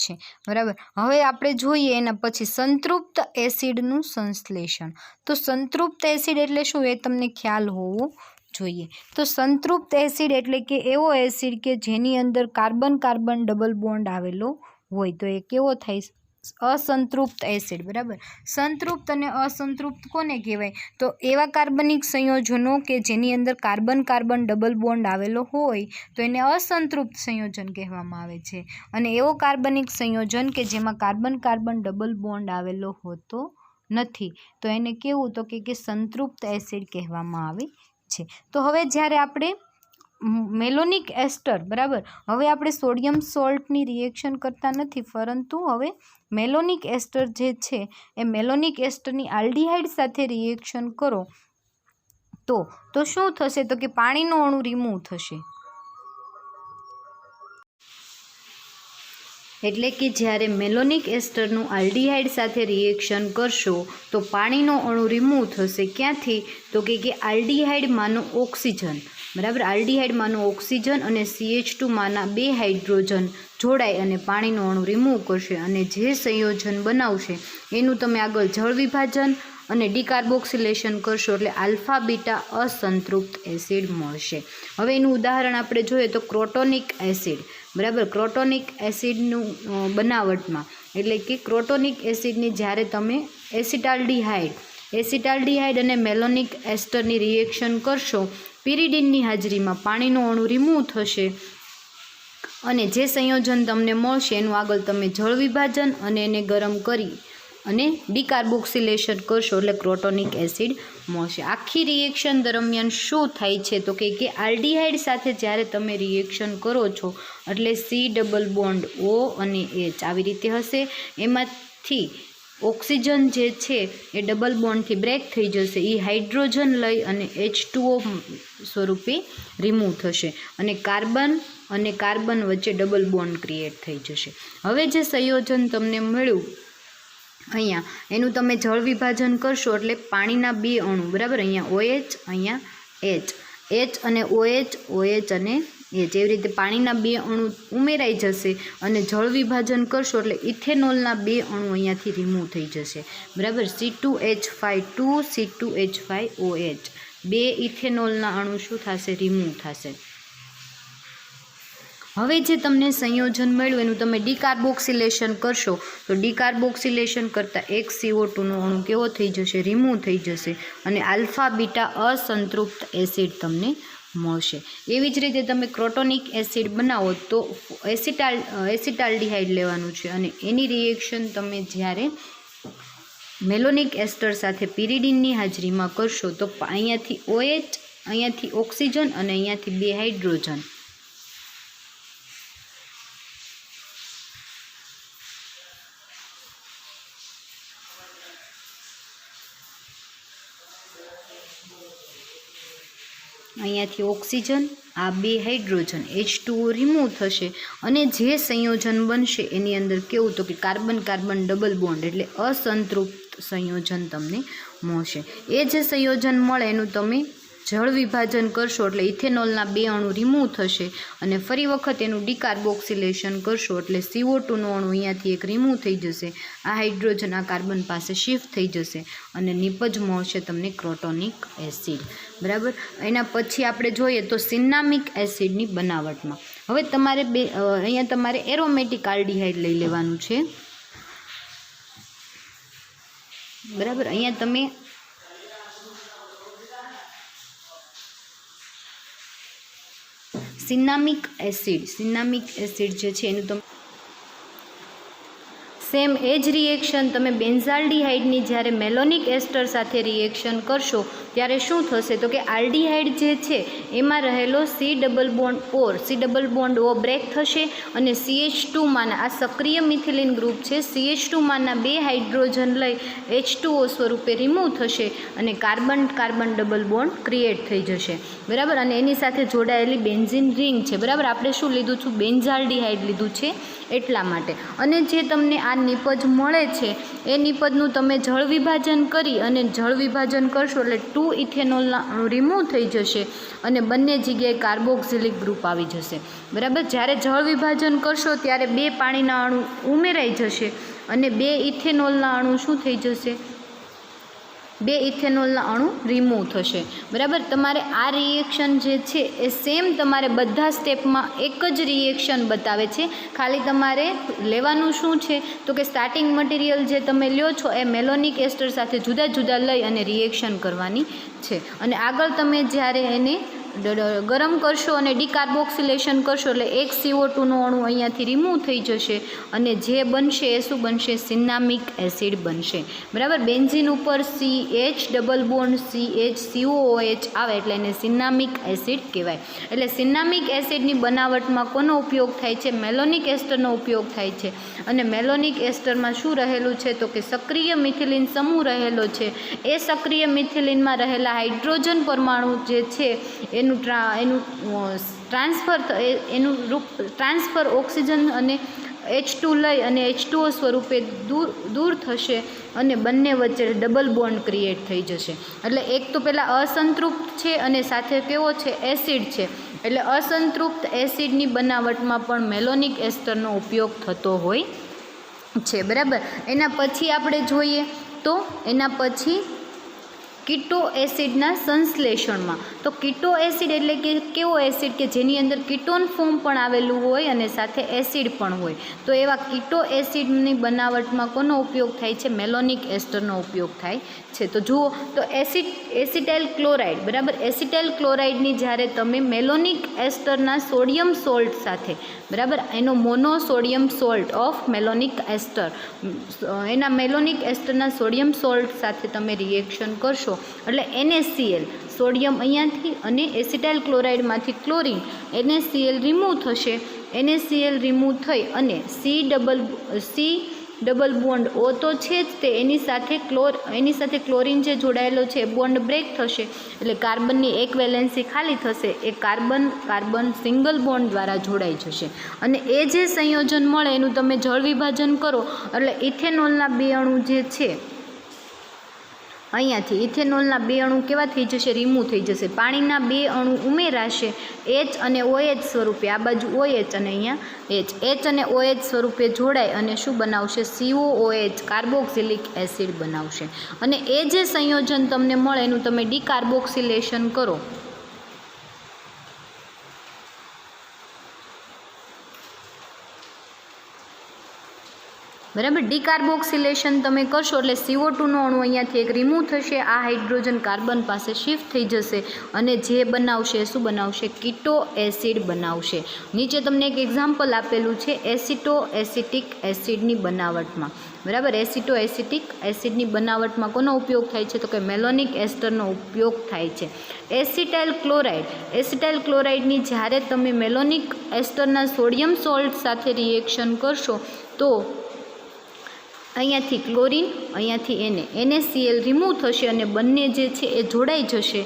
છે, બરાબર. હવે આપણે જોઈએ એના પછી સંતૃપ્ત એસિડનું સંશ્લેષણ. તો સંતૃપ્ત એસિડ એટલે શું એ તમને ખ્યાલ હોવો જોઈએ. તો સંતૃપ્ત એસિડ એટલે કે એવો એસિડ કે જેની અંદર કાર્બન કાર્બન ડબલ બોન્ડ આવેલો હોય. તો એ કેવો થાય? અસંતૃપ્ત એસિડ, બરાબર. સંતૃપ્ત અને અસંતૃપ્ત કોને કહેવાય? તો એવા કાર્બનિક સંયોજનો કે જેની અંદર કાર્બન કાર્બન ડબલ બોન્ડ આવેલો હોય તો એને અસંતૃપ્ત સંયોજન કહેવામાં આવે છે. અને એવો કાર્બનિક સંયોજન કે જેમાં કાર્બન કાર્બન ડબલ બોન્ડ આવેલો હોતો નથી તો એને કેવું? તો કે સંતૃપ્ત એસિડ કહેવામાં આવે છે. તો હવે જ્યારે આપણે મેલોનિક એસ્ટર, બરાબર. હવે આપણે સોડિયમ સોલ્ટની રિએક્શન કરતા નથી, પરંતુ હવે મેલોનિક એસ્ટર જે છે એ મેલોનિક એસ્ટરની આલ્ડીહાઇડ સાથે રિએક્શન કરો તો શું થશે? તો કે પાણીનો અણુ રિમૂવ થશે. એટલે કે જ્યારે મેલોનિક એસ્ટરનું આલ્ડીહાઇડ સાથે રિએક્શન કરશો તો પાણીનો અણુ રિમૂવ થશે. ક્યાંથી? તો કે આલ્ડીહાઇડમાંનો ઓક્સિજન, બરાબર. આલ્ડીહાઇડમાંનો ઓક્સિજન અને CH2માંના 2 હાઇડ્રોજન જોડાય અને પાણીનો અણુ રિમૂવ કરશે. અને જે સંયોજન બનાવશે એનું તમે આગળ જળ વિભાજન અને ડીકાર્બોક્સિલેશન કરશો એટલે આલ્ફા બીટા અસંતૃપ્ત એસિડ મળશે. હવે એનું ઉદાહરણ આપણે જોઈએ તો ક્રોટોનિક એસિડ, બરાબર. ક્રોટોનિક એસિડનું બનાવટમાં એટલે કે ક્રોટોનિક એસિડની જ્યારે તમે એસિટાલ્ડીહાઇડ અને મેલોનિક એસ્ટરની રિએક્શન કરશો, પિરિડિનની હાજરીમાં પાણીનો અણુ રિમૂવ થશે અને જે સંયોજન તમને મળશે એનું આગળ તમે જળ વિભાજન અને એને ગરમ કરી અને ડીકાર્બોક્સિલેશન કરશો એટલે ક્રોટોનિક એસિડ મળશે. આખી રિએક્શન દરમિયાન શું થાય છે? તો કે આલ્ડીહાઇડ સાથે જ્યારે તમે રિએક્શન કરો છો એટલે C ડબલ બોન્ડ O અને H આવી રીતે હશે. એમાંથી ઓક્સિજન જે છે એ ડબલ બોન્ડથી બ્રેક થઈ જશે. એ હાઇડ્રોજન લઈ અને H2O સ્વરૂપે રિમૂવ થશે અને કાર્બન વચ્ચે ડબલ બોન્ડ ક્રિએટ થઈ જશે. હવે જે સંયોજન તમને મળ્યું અહીંયા એનું તમે જળ વિભાજન કરશો એટલે પાણીના 2 અણુ, બરાબર. અહીંયા OH, અહીંયા H અને OH અને H એવી રીતે પાણીના 2 અણુ ઉમેરાઈ જશે અને જળ વિભાજન કરશો એટલે ઇથેનોલના 2 અણુ અહીંયાથી રિમૂવ થઈ જશે, બરાબર. C2H5 2 ઇથેનોલના અણુ શું થશે? રિમૂવ થશે. હવે જે તમને સંયોજન મળ્યું એનું તમે ડીકાર્બોક્સિલેશન કરશો તો ડીકાર્બોક્સિલેશન કરતાં એક CO2નો અણુ કેવો થઈ જશે? રિમૂવ થઈ જશે અને આલ્ફા બીટા અસંતૃપ્ત એસિડ તમને મળશે. એવી જ રીતે તમે ક્રોટોનિક એસિડ બનાવો તો એસિટાલ્ડીહાઇડ લેવાનું છે અને એની રિએક્શન તમે જ્યારે મેલોનિક એસ્ટર સાથે પિરિડિનની હાજરીમાં કરશો તો અહીંયાથી OH, અહીંયાથી ઓક્સિજન અને અહીંયાથી 2 હાઇડ્રોજન અહીંયાથી ઓક્સિજન, આ 2 હાઇડ્રોજન H2O રિમૂવ થશે અને જે સંયોજન બનશે એની અંદર કેવું? તો કે કાર્બન કાર્બન ડબલ બોન્ડ એટલે અસંતૃપ્ત સંયોજન તમને મળશે. એ જે સંયોજન મળે એનું તમે જળ વિભાજન કરશો એટલે ઇથેનોલના 2 અણુ રિમૂવ થશે અને ફરી વખત એનું ડિકાર્બોક્સિલેશન કરશો એટલે CO2નો અણુ અહીંયાથી એક રિમૂવ થઈ જશે. આ હાઇડ્રોજન આ કાર્બન પાસે શિફ્ટ થઈ જશે અને નિપજ મળશે તમને ક્રોટોનિક એસિડ. બરાબર. એના પછી આપણે જોઈએ તો સિન્નામિક એસિડની બનાવટમાં હવે તમારે અહીંયા તમારે એરોમેટિક આલ્ડીહાઇડ લઈ લેવાનું છે. બરાબર. અહીંયા તમે સિન્નામિક એસિડ જે છે એનું તમે સેમ એ જ રિએક્શન તમે બેન્ઝાલ્ડીહાઇડની જ્યારે મેલોનિક એસ્ટર સાથે રિએક્શન કરશો ત્યારે શું થશે તો કે આલ્ડીહાઇડ જે છે એમાં રહેલો C double bond O break થશે અને CH2માંના આ સક્રિય મિથિલિન ગ્રુપ છે CH2માંના 2 હાઇડ્રોજન લઈ H2O સ્વરૂપે રિમૂવ થશે અને કાર્બન ડબલ બોન્ડ ક્રિએટ થઈ જશે. બરાબર. અને એની સાથે જોડાયેલી બેન્ઝીન રિંગ છે. બરાબર. આપણે શું લીધું છે? બેન્ઝાલ્ડીહાઇડ લીધું છે એટલા માટે. અને જે તમને આ નિપજ મળે છે એ નિપજનું તમે જળ વિભાજન કરી અને જળ વિભાજન કરશો એટલે 2 ઇથેનોલના અણુ રિમૂવ થઈ જશે અને બંને જગ્યાએ કાર્બોક્સિલિક ગ્રુપ આવી જશે. બરાબર. જ્યારે જળ વિભાજન કરશો ત્યારે 2 પાણીના અણુ ઉમેરાઈ જશે અને 2 ઇથેનોલના અણુ શું થઈ જશે? 2 ઇથેનોલના અણુ રિમૂવ થશે. બરાબર. તમારે આ રિએક્શન જે છે એ સેમ તમારે બધા સ્ટેપમાં એક જ રિએક્શન બતાવે છે. ખાલી તમારે લેવાનું શું છે તો કે સ્ટાર્ટિંગ મટીરિયલ જે તમે લ્યો છો એ મેલોનિક એસ્ટર સાથે જુદા જુદા લઈ અને રિએક્શન કરવાની છે. અને આગળ તમે જ્યારે એને ગરમ કરશો અને ડિકાર્બોક્સિલેશન કરશો એટલે એક CO2નો અણુ અહીંયાથી રિમૂવ થઈ જશે અને જે બનશે એ શું બનશે? સિન્નામિક એસિડ બનશે. બરાબર. બેન્ઝીન ઉપર CH ડબલ બોન્ડ COOH આવે એટલે એને સિન્નામિક એસિડ કહેવાય. એટલે સિન્નામિક એસિડની બનાવટમાં કોનો ઉપયોગ થાય છે? મેલોનિક એસ્ટરનો ઉપયોગ થાય છે. અને મેલોનિક એસ્ટરમાં શું રહેલું છે તો કે સક્રિય મિથિલિન સમૂહ રહેલો છે. એ સક્રિય મિથિલિનમાં રહેલા હાઇડ્રોજન પરમાણુ જે છે એનું ટ્રાન્સફર ઓક્સિજન અને H2 લઈ અને H2O સ્વરૂપે દૂર થશે અને બંને વચ્ચે ડબલ બોન્ડ ક્રિએટ થઈ જશે. એટલે એક તો પહેલાં અસંતૃપ્ત છે અને સાથે કેવો છે? એસિડ છે. એટલે અસંતૃપ્ત એસિડની બનાવટમાં પણ મેલોનિક એસ્ટરનો ઉપયોગ થતો હોય છે. બરાબર. એના પછી આપણે જોઈએ તો એના પછી કીટો એસિડના સંશ્લેષણમાં તો કીટો એસિડ એટલે કે કેવો એસિડ કે જેની અંદર કીટોન ફોર્મ પણ આવેલું હોય અને સાથે એસિડ પણ હોય. તો એવા કીટો એસિડની બનાવટમાં કોનો ઉપયોગ થાય છે? મેલોનિક એસ્ટરનો ઉપયોગ થાય છે. તો જુઓ તો એસિટાઇલ ક્લોરાઇડ. બરાબર. એસિટાઇલ ક્લોરાઇડની જ્યારે તમે મેલોનિક એસ્ટરના સોડિયમ સોલ્ટ સાથે બરાબર એનો મોનોસોડિયમ સોલ્ટ ઓફ મેલોનિક એસ્ટર એના મેલોનિક એસ્ટરના સોડિયમ સોલ્ટ સાથે તમે રિએક્શન કરશો એટલે NaCl સોડિયમ અહીંયાથી અને એસિટાઇલ ક્લોરાઇડમાંથી ક્લોરિન NaCl રિમૂવ થશે. NaCl રિમૂવ થઈ અને C ડબલ બોન્ડ O તો છે જ તે એની સાથે ક્લોરિન જે જોડાયેલો છે એ બોન્ડ બ્રેક થશે એટલે કાર્બનની એક વેલેન્સી ખાલી થશે. એ કાર્બન સિંગલ બોન્ડ દ્વારા જોડાઈ જશે અને એ જે સંયોજન મળે એનું તમે જળ વિભાજન કરો એટલે ઇથેનોલના 2 અણુ જે છે અહીંયાથી ઇથેનોલના 2 અણુ કેવા થઈ જશે? રિમૂવ થઈ જશે. પાણીના 2 અણુ ઉમેરાશે H અને OH સ્વરૂપે. આ બાજુ OH અને અહીંયા H અને OH સ્વરૂપે જોડાય અને શું બનાવશે? COOH કાર્બોક્સિલિક એસિડ બનાવશે. અને એ જે સંયોજન તમને મળે એનું તમે ડિકાર્બોક્સિલેશન કરો બરાબર. ડિકાર્બોક્સિલેશન તમે કરશો એટલે CO2નો અણુ અહીંયાથી એક રિમૂવ થશે. આ હાઇડ્રોજન કાર્બન પાસે શિફ્ટ થઈ જશે અને જે બનાવશે શું બનાવશે? કીટો એસિડ બનાવશે. નીચે તમને એક એક્ઝામ્પલ આપેલું છે એસિટો એસિટિક એસિડની બનાવટમાં. બરાબર. એસિટો એસિટિક એસિડની બનાવટમાં કોનો ઉપયોગ થાય છે તો કે મેલોનિક એસ્ટરનો ઉપયોગ થાય છે. એસિટાઇલ ક્લોરાઇડની જ્યારે તમે મેલોનિક એસ્ટરના સોડિયમ સોલ્ટ સાથે રિએક્શન કરશો તો અહીંયાથી ક્લોરિન અહીંયાથી NaCl રિમૂવ થશે અને બંને જે છે એ જોડાઈ જશે.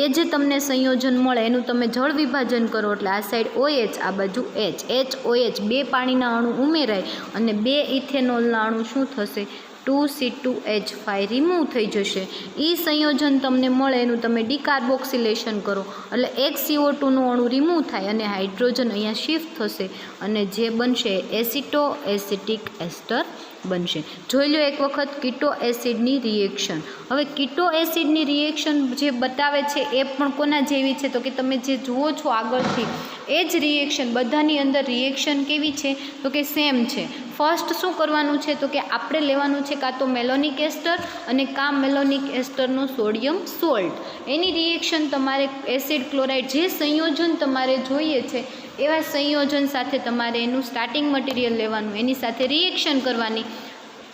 એ જે તમને સંયોજન મળે એનું તમે જળ વિભાજન કરો એટલે આ સાઈડ OH આ બાજુ HOH 2 પાણીના અણુ ઉમેરાય અને 2 ઇથેનોલના અણુ શું થશે? 2C2H5 રિમૂવ થઈ જશે. એ સંયોજન તમને મળે એનું તમે ડીકાર્બોક્સિલેશન કરો એટલે એક CO2નું અણુ રિમૂવ થાય અને હાઇડ્રોજન અહીંયા શિફ્ટ થશે અને જે બનશે એસિટો એસિટિક એસ્ટર બનશે. જોઈ લો એક વખત કીટો એસિડની રિએક્શન. હવે કીટો એસિડની રિએક્શન જે બતાવે છે એ પણ કોના જેવી છે તો કે તમે જે જુઓ છો આગળથી એ જ રિએક્શન બધાની અંદર રિએક્શન કેવી છે તો કે સેમ છે. ફર્સ્ટ શું કરવાનું છે તો કે આપણે લેવાનું છે કાં તો મેલોનિક એસ્ટર અને કાં મેલોનિક એસ્ટરનો સોડિયમ સોલ્ટ. એની રિએક્શન તમારે એસિડ ક્લોરાઇડ જે સંયોજન તમારે જોઈએ છે એવા સંયોજન સાથે તમારે એનું સ્ટાર્ટિંગ મટીરિયલ લેવાનું, એની સાથે રિએક્શન કરવાની.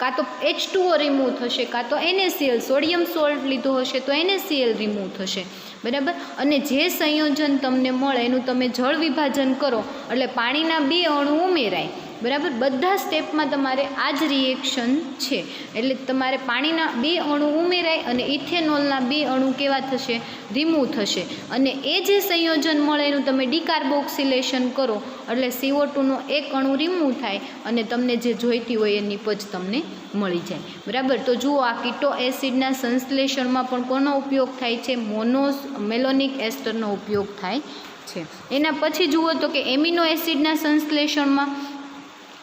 કાં તો H2O રિમૂવ થશે, કાં તો NaCl સોડિયમ સોલ્ટ લીધો હશે તો NaCl રિમૂવ થશે. બરાબર. અને જે સંયોજન તમને મળે એનું તમે જળ વિભાજન કરો એટલે પાણીના 2 અણુ ઉમેરાય. બરાબર. બધા સ્ટેપમાં તમારે આ જ રિએક્શન છે એટલે તમારે પાણીના 2 અણુ ઉમેરાય અને ઇથેનોલના 2 અણુ કેવા થશે રિમૂવ થશે અને એ જે સંયોજન મળે એનું તમે ડીકાર્બોક્સિલેશન કરો એટલે CO2નો 1 અણુ રિમૂવ થાય અને તમને જે જોઈતી હોય એ નિપજ તમને મળી જાય. બરાબર. તો જુઓ આ કીટો એસિડના સંશ્લેષણમાં પણ કોનો ઉપયોગ થાય છે મેલોનિક એસ્ટરનો ઉપયોગ થાય છે. એના પછી જુઓ તો કે એમિનો એસિડના સંશ્લેષણમાં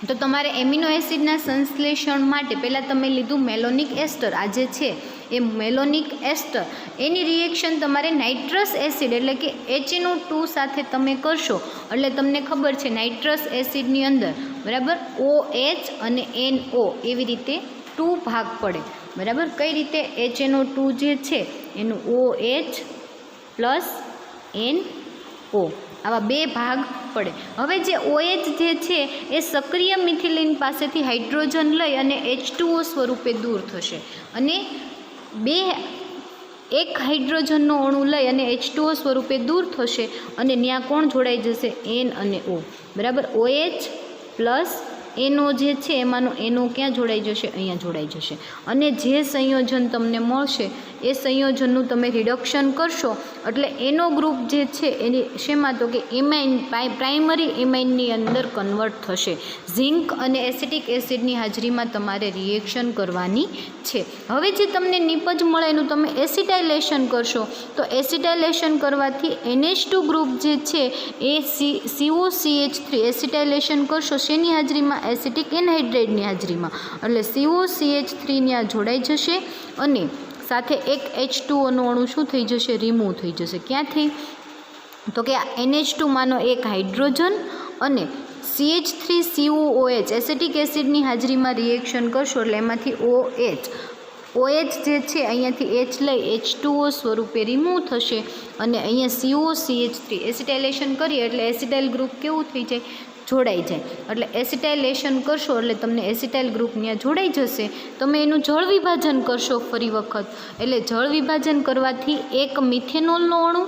તો તમારે એમિનો એસિડના સંશ્લેષણ માટે પહેલાં તમે લીધું મેલોનિક એસ્ટર. આ જે છે એ મેલોનિક એસ્ટર એની રિએક્શન તમારે નાઇટ્રસ એસિડ એટલે કે HNO2 સાથે તમે કરશો એટલે તમને ખબર છે નાઇટ્રસ એસિડની અંદર બરાબર OH અને NO એવી રીતે 2 ભાગ પડે. બરાબર. કઈ રીતે HNO2 જે છે એનું OH પ્લસ NO આવા 2 ભાગ પડે. હવે જે OH જે છે એ સક્રિય મિથિલિન પાસેથી હાઇડ્રોજન લઈ અને H2O સ્વરૂપે દૂર થશે અને એક હાઇડ્રોજનનો અણુ લઈ અને H2O સ્વરૂપે દૂર થશે અને ત્યાં કોણ જોડાઈ જશે N અને O. બરાબર. OH પ્લસ NO જે છે એમાંનો NO ક્યાં જોડાઈ જશે અહીંયા જોડાઈ જશે અને જે સંયોજન તમને મળશે એ સંયોજનનું તમે રિડક્શન કરશો એટલે NO ગ્રુપ જે છે એની શેમાં તો કે એમાઇન પ્રાઇમરી એમાઇનની અંદર કન્વર્ટ થશે. ઝિંક અને એસિટિક એસિડની હાજરીમાં તમારે રિએક્શન કરવાની છે. હવે જે તમને નિપજ મળે એનું તમે એસિટાઇલેશન કરશો તો એસિટાઇલેશન કરવાથી NH2 ગ્રુપ જે છે એ COCH3 એસિટાઇલેશન કરશો શેની હાજરીમાં એસિટિક એનહાઇડ્રાઇડની હાજરીમાં એટલે COCH3 ત્યાં જોડાઈ જશે અને સાથે એક H2Oનો અણુ શું થઈ જશે રિમૂવ થઈ જશે. ક્યાંથી તો કે આ NH2માંનો એક હાઇડ્રોજન અને CH3COOH એસિટિક એસિડની હાજરીમાં રિએક્શન કરશો એટલે એમાંથી OH જે છે અહીંયાથી H લઈ H2O સ્વરૂપે રિમૂવ થશે અને અહીંયા COCH3 એસિટાઇલેશન કરીએ એટલે એસિટાઇલ ગ્રુપ કેવું થઈ જાય જોડાઈ જાય. એટલે એસિટાઇલેશન કરશો એટલે તમને એસિટાઇલ ગ્રુપ ત્યાં જોડાઈ જશે. તમે એનું જળ વિભાજન કરશો ફરી વખત એટલે જળ વિભાજન કરવાથી એક મિથેનોલનો અણુ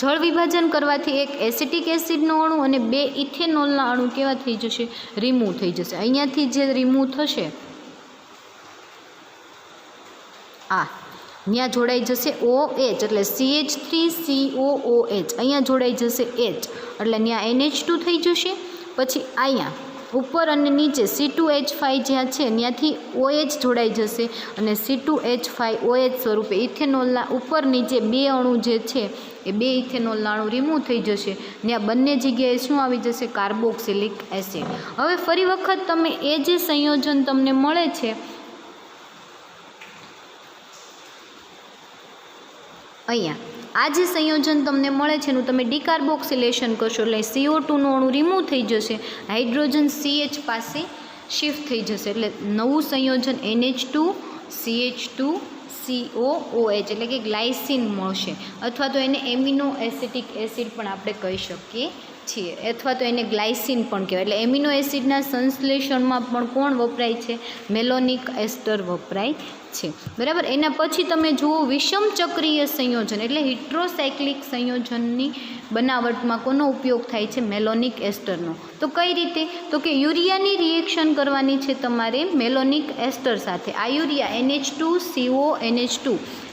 જળ વિભાજન કરવાથી એક એસિટિક એસિડનો અણુ અને 2 ઇથેનોલના અણુ કેવા થઈ જશે રિમૂવ થઈ જશે. અહીંયાથી જે રિમૂવ થશે ત્યાં જોડાઈ જશે OH એટલે CH3COOH અહીંયા જોડાઈ જશે H એટલે ત્યાં NH2 થઈ જશે. પછી અહીંયા ઉપર અને નીચે C2H5 જ્યાં છે ત્યાંથી OH જોડાઈ જશે અને C2H5OH સ્વરૂપે ઇથેનોલના ઉપર નીચે 2 અણુ જે છે એ 2 ઇથેનોલના અણુ રિમૂવ થઈ જશે. ત્યાં બંને જગ્યાએ શું આવી જશે કાર્બોક્સિલિક એસિડ. હવે ફરી વખત તમે એ જે સંયોજન તમને મળે છે અહીંયા આ જે સંયોજન તમને મળે છે એનું તમે ડીકાર્બોક્સિલેશન કરશો એટલે CO2નો અણુ રિમૂવ થઈ જશે, હાઇડ્રોજન CH પાસે શિફ્ટ થઈ જશે એટલે નવું સંયોજન NH2 CH2 COOH એટલે કે ગ્લાયસિન મળશે અથવા તો એને એમિનો એસિટિક એસિડ પણ આપણે કહી શકીએ છીએ અથવા તો એને ગ્લાયસિન પણ કહેવાય. એટલે એમિનો એસિડના સંશ્લેષણમાં પણ કોણ વપરાય છે? મેલોનિક એસ્ટર વપરાય છે. બરાબર. એના પછી તમે જુઓ વિષમ ચક્રીય સંયોજન એટલે હિટ્રોસાયક્લિક સંયોજનની બનાવટમાં કોનો ઉપયોગ થાય છે? મેલોનિક એસ્ટરનો. તો કઈ રીતે? તો કે યુરિયાની રિએક્શન કરવાની છે તમારે મેલોનિક એસ્ટર સાથે. આ યુરિયા NH2CO NH2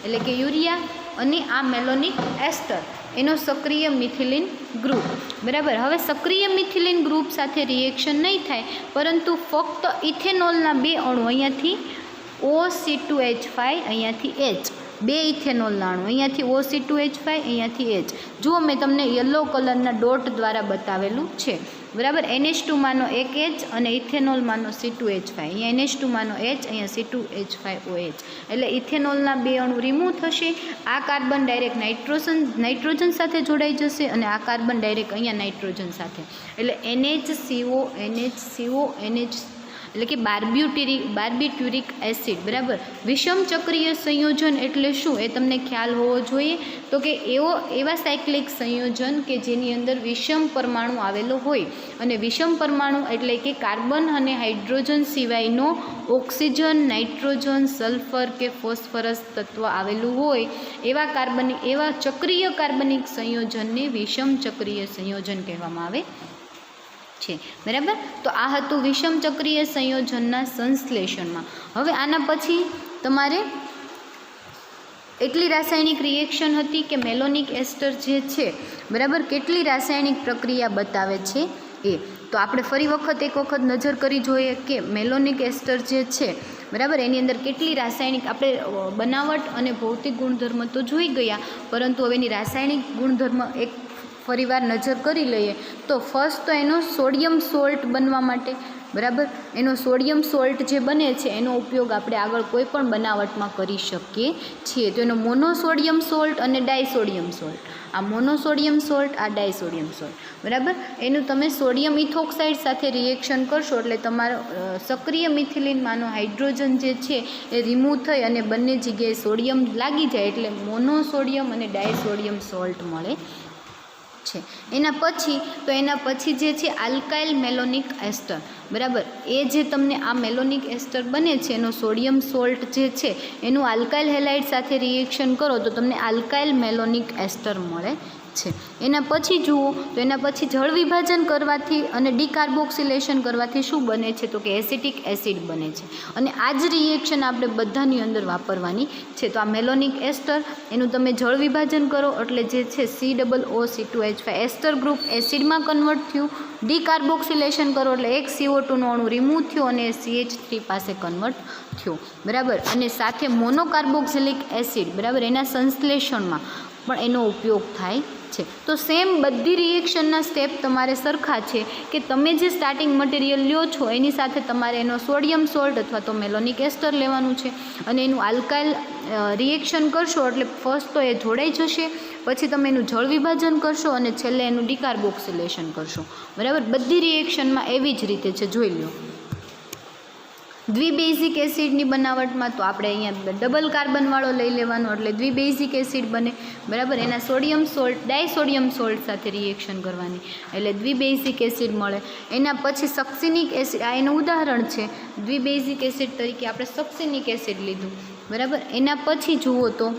એટલે કે યુરિયા અને આ મેલોનિક એસ્ટર એનો સક્રિય મિથિલિન ગ્રુપ, બરાબર. હવે સક્રિય મિથિલિન ગ્રુપ સાથે રિએક્શન નહીં થાય, પરંતુ ફક્ત ઇથેનોલના 2 અણુ અહીંયાથી OC2H5 અહીંયાથી H, 2 ઇથેનોલના અણુ અહીંયાથી OC2H5 અહીંયાથી H. જુઓ મેં તમને યલો કલરના ડોટ દ્વારા બતાવેલું છે, બરાબર. NH2 માનો એક H અને ઇથેનોલમાંનો C2H5. અહીંયા NH2 માનો H, અહીંયા C2H5OH. એટલે ઇથેનોલના 2 અણુ રિમૂવ થશે. આ કાર્બન ડાયરેક્ટ નાઇટ્રોજન સાથે જોડાઈ જશે અને આ કાર્બન ડાયરેક્ટ અહીંયા નાઇટ્રોજન સાથે. એટલે NHCO એટલે કે બાર્બિટ્યુરિક એસિડ, બરાબર. વિષમ ચક્રીય સંયોજન એટલે શું એ તમને ખ્યાલ હોવો જોઈએ. તો કે એવા સાયક્લિક સંયોજન કે જેની અંદર વિષમ પરમાણુ આવેલો હોય, અને વિષમ પરમાણુ એટલે કે કાર્બન અને હાઇડ્રોજન સિવાયનો ઓક્સિજન, નાઇટ્રોજન, સલ્ફર કે ફોસ્ફરસ તત્વ આવેલું હોય, એવા ચક્રીય કાર્બનિક સંયોજનને વિષમ ચક્રીય સંયોજન કહેવામાં આવે છે, બરાબર. તો આ હતું વિષમ ચક્રીય સંયોજનના સંશ્લેષણમાં. હવે આના પછી તમારે એટલી રાસાયણિક રિએક્શન હતી કે મેલોનિક એસ્ટર જે છે, બરાબર, કેટલી રાસાયણિક પ્રક્રિયા બતાવે છે એ. તો આપણે ફરી એક વખત નજર કરી જોઈએ કે મેલોનિક એસ્ટર જે છે, બરાબર, એની અંદર કેટલી રાસાયણિક આપણે બનાવટ અને ભૌતિક ગુણધર્મ તો જોઈ ગયા, પરંતુ હવે એની રાસાયણિક ગુણધર્મ એક ફરીવાર નજર કરી લઈએ. તો ફર્સ્ટ તો એનો સોડિયમ સોલ્ટ બનવા માટે, બરાબર, એનો સોડિયમ સોલ્ટ જે બને છે એનો ઉપયોગ આપણે આગળ કોઈ પણ બનાવટમાં કરી શકીએ છીએ. તો એનો મોનોસોડિયમ સોલ્ટ અને ડાયસોડિયમ સોલ્ટ, આ મોનોસોડિયમ સોલ્ટ, આ ડાયસોડિયમ સોલ્ટ, બરાબર. એનું તમે સોડિયમ ઇથોક્સાઇડ સાથે રિએક્શન કરશો એટલે તમારો સક્રિય મિથિલિનમાંનો હાઇડ્રોજન જે છે એ રિમૂવ થઈ અને બંને જગ્યાએ સોડિયમ લાગી જાય એટલે મોનોસોડિયમ અને ડાયસોડિયમ સોલ્ટ મળે છે. એના પછી જે છે આલ્કાઇલ મેલોનિક એસ્ટર, બરાબર. એ જે તમને આ મેલોનિક એસ્ટર બને છે એનો સોડિયમ સોલ્ટ જે છે એનું આલ્કાઇલ હેલાઇડ સાથે રિએક્શન કરો તો તમને આલ્કાઇલ મેલોનિક એસ્ટર મળે છે. એના પછી જુઓ તો એના પછી જળ વિભાજન કરવાથી અને ડીકાર્બોક્સિલેશન કરવાથી શું બને છે તો કે એસિટિક એસિડ બને છે. અને આ જ રિએક્શન આપણે બધાની અંદર વાપરવાની છે. તો આ મેલોનિક એસ્ટર એનું તમે જળ વિભાજન કરો એટલે જે છે COOC2H5 એસ્ટર ગ્રુપ એસિડમાં કન્વર્ટ થયું. ડીકાર્બોક્સિલેશન કરો એટલે એક CO2નો અણુ રિમૂવ થયો અને CH3 પાસે કન્વર્ટ થયો, બરાબર. અને સાથે મોનોકાર્બોક્સિલિક એસિડ, બરાબર, એના સંશ્લેષણમાં પણ એનો ઉપયોગ થાય છે. તો સેમ બધી રિએક્શનના સ્ટેપ તમારે સરખા છે કે તમે જે સ્ટાર્ટિંગ મટીરિયલ લ્યો છો એની સાથે તમારે એનો સોડિયમ સોલ્ટ અથવા તો મેલોનિક એસ્ટર લેવાનું છે અને એનું આલ્કાઇલ રિએક્શન કરશો એટલે ફર્સ્ટ તો એ જોડાઈ જશે, પછી તમે એનું જળ વિભાજન કરશો અને છેલ્લે એનું ડીકાર્બોક્સિલેશન કરશો, બરાબર. બધી રિએક્શનમાં એવી જ રીતે છે, જોઈ લો. દ્વિબેઝિક એસિડની બનાવટમાં તો આપણે અહીંયા ડબલ કાર્બનવાળો લઈ લેવાનો એટલે દ્વિબેઝિક એસિડ બને, બરાબર. એના સોડિયમ સોલ્ટ ડાયસોડિયમ સોલ્ટ સાથે રિએક્શન કરવાની એટલે દ્વિબેઝિક એસિડ મળે. એના પછી સક્સિનિક એસિડ, આ એનું ઉદાહરણ છે. દ્વિબેઝિક એસિડ તરીકે આપણે સક્સિનિક એસિડ લીધું, બરાબર. એના પછી જુઓ તો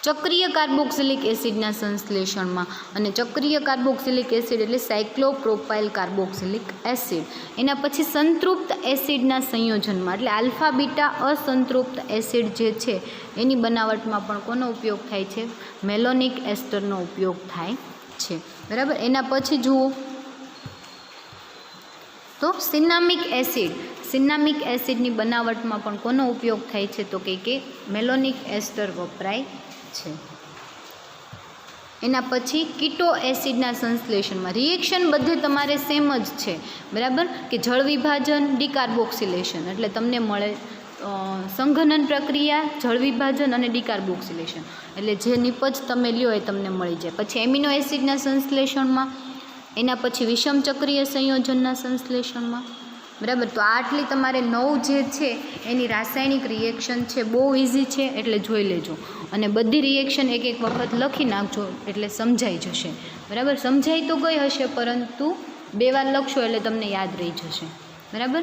ચક્રીય કાર્બોક્સિલિક એસિડના સંશ્લેષણમાં, અને ચક્રીય કાર્બોક્સિલિક એસિડ એટલે સાયક્લોપ્રોપાઇલ કાર્બોક્સિલિક એસિડ. એના પછી સંતૃપ્ત એસિડના સંયોજનમાં એટલે આલ્ફા બીટા અસંતૃપ્ત એસિડ જે છે એની બનાવટમાં પણ કોનો ઉપયોગ થાય છે? મેલોનિક એસ્ટરનો ઉપયોગ થાય છે, બરાબર. એના પછી જુઓ તો સિનામિક એસિડની બનાવટમાં પણ કોનો ઉપયોગ થાય છે તો કે મેલોનિક એસ્ટર વપરાય છે. એના પછી કીટો એસિડના સંશ્લેષણમાં રિએક્શન બધે તમારે સેમ જ છે, બરાબર, કે જળ વિભાજન ડીકાર્બોક્સિલેશન એટલે તમને મળે સંઘનન પ્રક્રિયા, જળ વિભાજન અને ડીકાર્બોક્સિલેશન એટલે જે નિપજ તમે લ્યો એ તમને મળી જાય. પછી એમિનો એસિડના સંશ્લેષણમાં, એના પછી વિષમ ચક્રીય સંયોજનના સંશ્લેષણમાં, બરાબર. તો આટલી તમારે 9 જે છે એની રાસાયણિક રિએક્શન છે, બહુ ઇઝી છે એટલે જોઈ લેજો અને બધી રિએક્શન એક વખત લખી નાખજો એટલે સમજાઈ જશે, બરાબર. સમજાઈ તો ગઈ હશે પરંતુ 2 વાર લખશો એટલે તમને યાદ રહી જશે, બરાબર.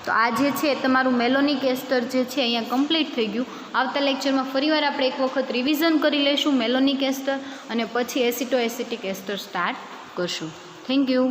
તો આ જે છે તમારું મેલોનિક એસ્ટર જે છે અહીંયા કમ્પ્લીટ થઈ ગયું. આવતા લેક્ચરમાં ફરીવાર આપણે એક વખત રિવિઝન કરી લઈશું મેલોનિક એસ્ટર અને પછી એસિટો એસિટિક એસ્ટર સ્ટાર્ટ કરશું. Thank you.